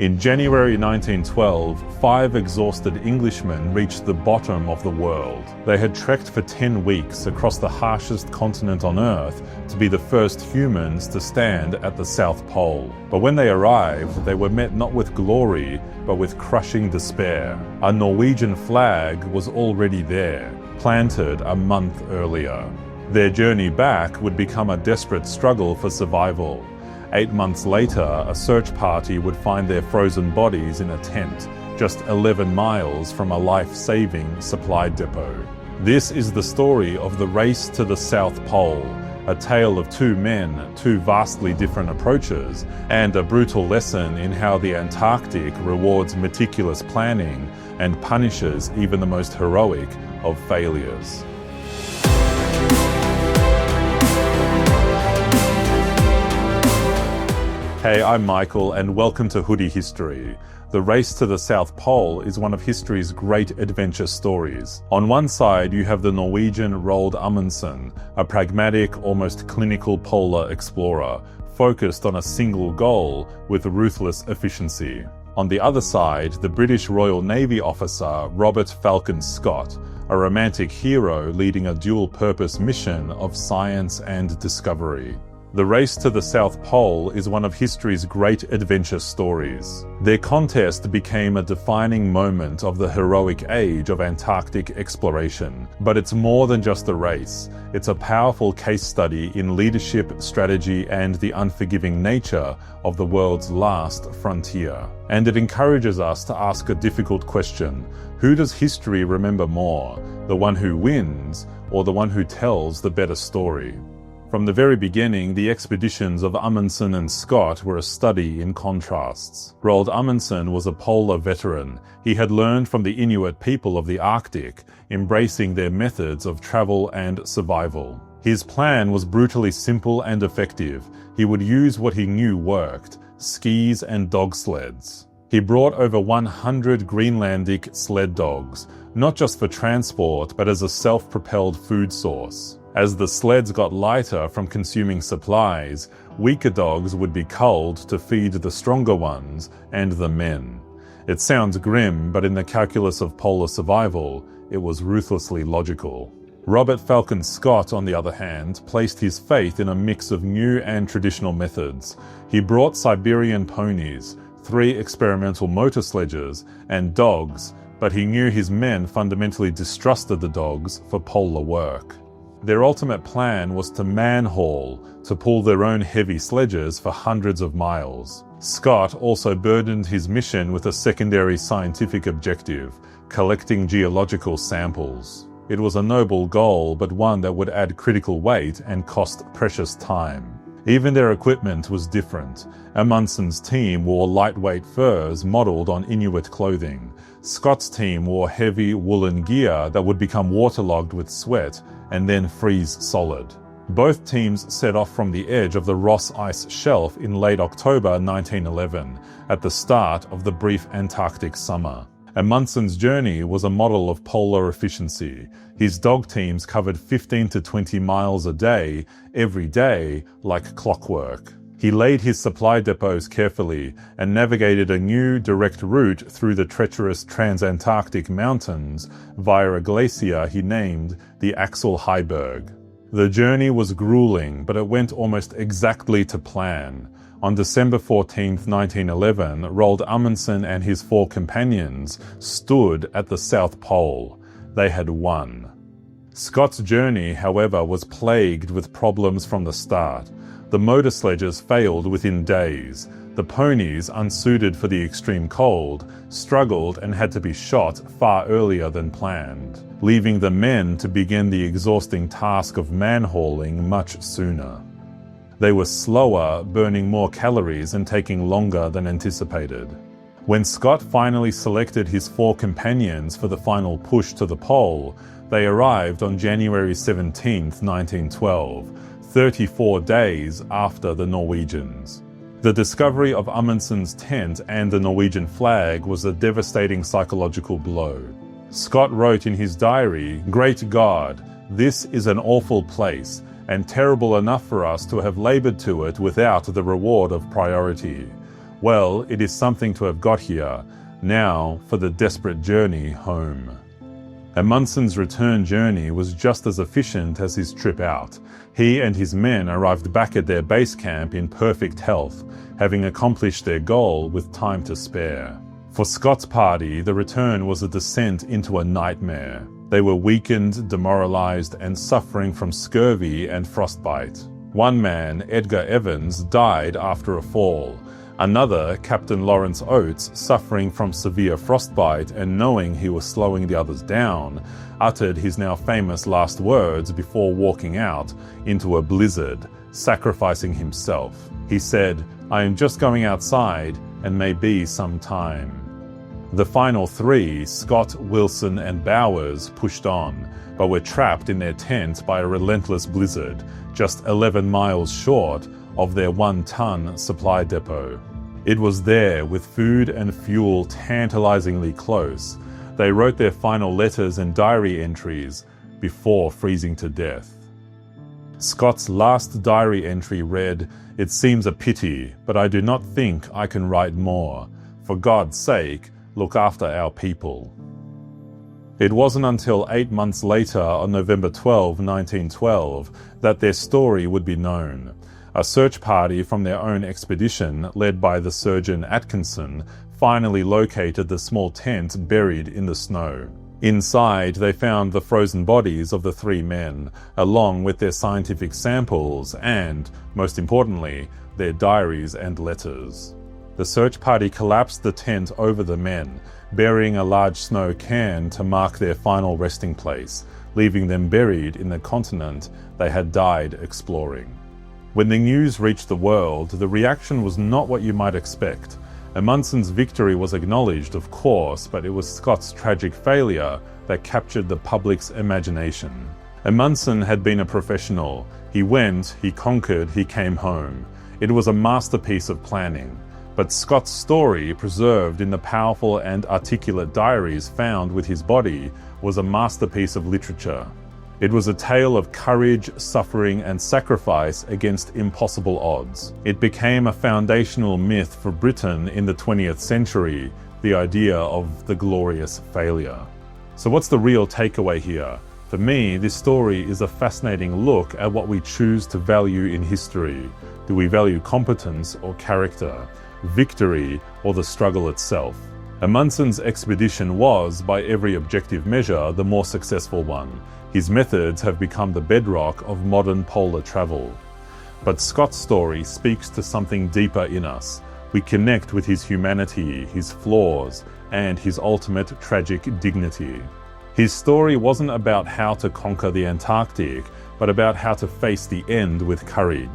In January 1912, 5 exhausted Englishmen reached the bottom of the world. They had trekked for 10 weeks across the harshest continent on Earth to be the first humans to stand at the South Pole. But when they arrived, they were met not with glory, but with crushing despair. A Norwegian flag was already there, planted a month earlier. Their journey back would become a desperate struggle for survival. 8 months later, a search party would find their frozen bodies in a tent, just 11 miles from a life-saving supply depot. This is the story of the race to the South Pole, a tale of 2 men, 2 vastly different approaches, and a brutal lesson in how the Antarctic rewards meticulous planning and punishes even the most heroic of failures. Hey, I'm Michael, and welcome to Hoodie History. The race to the South Pole is one of history's great adventure stories. On one side, you have the Norwegian Roald Amundsen, a pragmatic, almost clinical polar explorer, focused on a single goal with ruthless efficiency. On the other side, the British Royal Navy officer Robert Falcon Scott, a romantic hero leading a dual-purpose mission of science and discovery. The race to the South Pole is one of history's great adventure stories. Their contest became a defining moment of the heroic age of Antarctic exploration. But it's more than just a race. It's a powerful case study in leadership, strategy, and the unforgiving nature of the world's last frontier. And it encourages us to ask a difficult question. Who does history remember more? The one who wins, or the one who tells the better story? From the very beginning, the expeditions of Amundsen and Scott were a study in contrasts. Roald Amundsen was a polar veteran. He had learned from the Inuit people of the Arctic, embracing their methods of travel and survival. His plan was brutally simple and effective. He would use what he knew worked: skis and dog sleds. He brought over 100 Greenlandic sled dogs, not just for transport, but as a self-propelled food source. As the sleds got lighter from consuming supplies, weaker dogs would be culled to feed the stronger ones and the men. It sounds grim, but in the calculus of polar survival, it was ruthlessly logical. Robert Falcon Scott, on the other hand, placed his faith in a mix of new and traditional methods. He brought Siberian ponies, 3 experimental motor sledges, and dogs, but he knew his men fundamentally distrusted the dogs for polar work. Their ultimate plan was to man-haul, to pull their own heavy sledges for hundreds of miles. Scott also burdened his mission with a secondary scientific objective: collecting geological samples. It was a noble goal, but one that would add critical weight and cost precious time. Even their equipment was different. Amundsen's team wore lightweight furs modeled on Inuit clothing. Scott's team wore heavy woolen gear that would become waterlogged with sweat and then freeze solid. Both teams set off from the edge of the Ross Ice Shelf in late October 1911, at the start of the brief Antarctic summer. Amundsen's journey was a model of polar efficiency. His dog teams covered 15 to 20 miles a day, every day, like clockwork. He laid his supply depots carefully and navigated a new direct route through the treacherous Transantarctic mountains via a glacier he named the Axel Heiberg. The journey was grueling, but it went almost exactly to plan. On December 14, 1911, Roald Amundsen and his 4 companions stood at the South Pole. They had won. Scott's journey, however, was plagued with problems from the start. The motor sledges failed within days. The ponies, unsuited for the extreme cold, struggled and had to be shot far earlier than planned, leaving the men to begin the exhausting task of man-hauling much sooner. They were slower, burning more calories and taking longer than anticipated. When Scott finally selected his 4 companions for the final push to the pole, they arrived on January 17, 1912, 34 days after the Norwegians. The discovery of Amundsen's tent and the Norwegian flag was a devastating psychological blow. Scott wrote in his diary, "Great God, this is an awful place, and terrible enough for us to have labored to it without the reward of priority. Well, it is something to have got here. Now for the desperate journey home. Amundsen's return journey was just as efficient as his trip out. He and his men arrived back at their base camp in perfect health, having accomplished their goal with time to spare. For Scott's party, the return was a descent into a nightmare. They were weakened, demoralized, and suffering from scurvy and frostbite. One man, Edgar Evans, died after a fall. Another, Captain Lawrence Oates, suffering from severe frostbite and knowing he was slowing the others down, uttered his now famous last words before walking out into a blizzard, sacrificing himself. He said, "I am just going outside and may be some time." The final three, Scott, Wilson, and Bowers, pushed on, but were trapped in their tent by a relentless blizzard, just 11 miles short of their 1-ton supply depot. It was there, with food and fuel tantalizingly close. They wrote their final letters and diary entries before freezing to death. Scott's last diary entry read, "It seems a pity, but I do not think I can write more. For God's sake, look after our people." It wasn't until 8 months later, on November 12, 1912, that their story would be known. A search party from their own expedition, led by the surgeon Atkinson, finally located the small tent buried in the snow. Inside, they found the frozen bodies of the three men, along with their scientific samples and, most importantly, their diaries and letters. The search party collapsed the tent over the men, burying a large snow cairn to mark their final resting place, leaving them buried in the continent they had died exploring. When the news reached the world, the reaction was not what you might expect. Amundsen's victory was acknowledged, of course, but it was Scott's tragic failure that captured the public's imagination. Amundsen had been a professional. He went, he conquered, he came home. It was a masterpiece of planning. But Scott's story, preserved in the powerful and articulate diaries found with his body, was a masterpiece of literature. It was a tale of courage, suffering, and sacrifice against impossible odds. It became a foundational myth for Britain in the 20th century, the idea of the glorious failure. So what's the real takeaway here? For me, this story is a fascinating look at what we choose to value in history. Do we value competence or character? Victory or the struggle itself? Amundsen's expedition was, by every objective measure, the more successful one. His methods have become the bedrock of modern polar travel. But Scott's story speaks to something deeper in us. We connect with his humanity, his flaws, and his ultimate tragic dignity. His story wasn't about how to conquer the Antarctic, but about how to face the end with courage.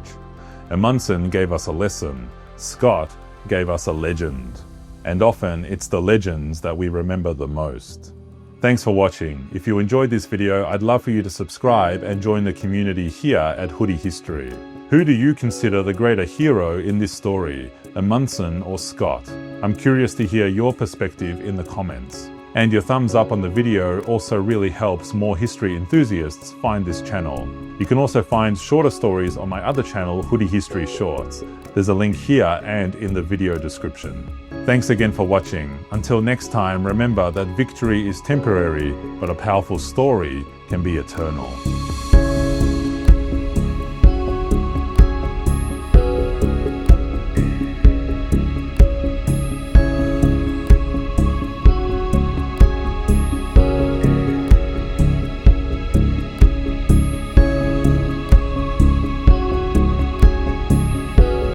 Amundsen gave us a lesson. Scott gave us a legend. And often it's the legends that we remember the most. Thanks for watching. If you enjoyed this video, I'd love for you to subscribe and join the community here at Hoodie History. Who do you consider the greater hero in this story, Amundsen or Scott? I'm curious to hear your perspective in the comments. And your thumbs up on the video also really helps more history enthusiasts find this channel. You can also find shorter stories on my other channel, Hoodie History Shorts. There's a link here and in the video description. Thanks again for watching. Until next time, remember that victory is temporary, but a powerful story can be eternal.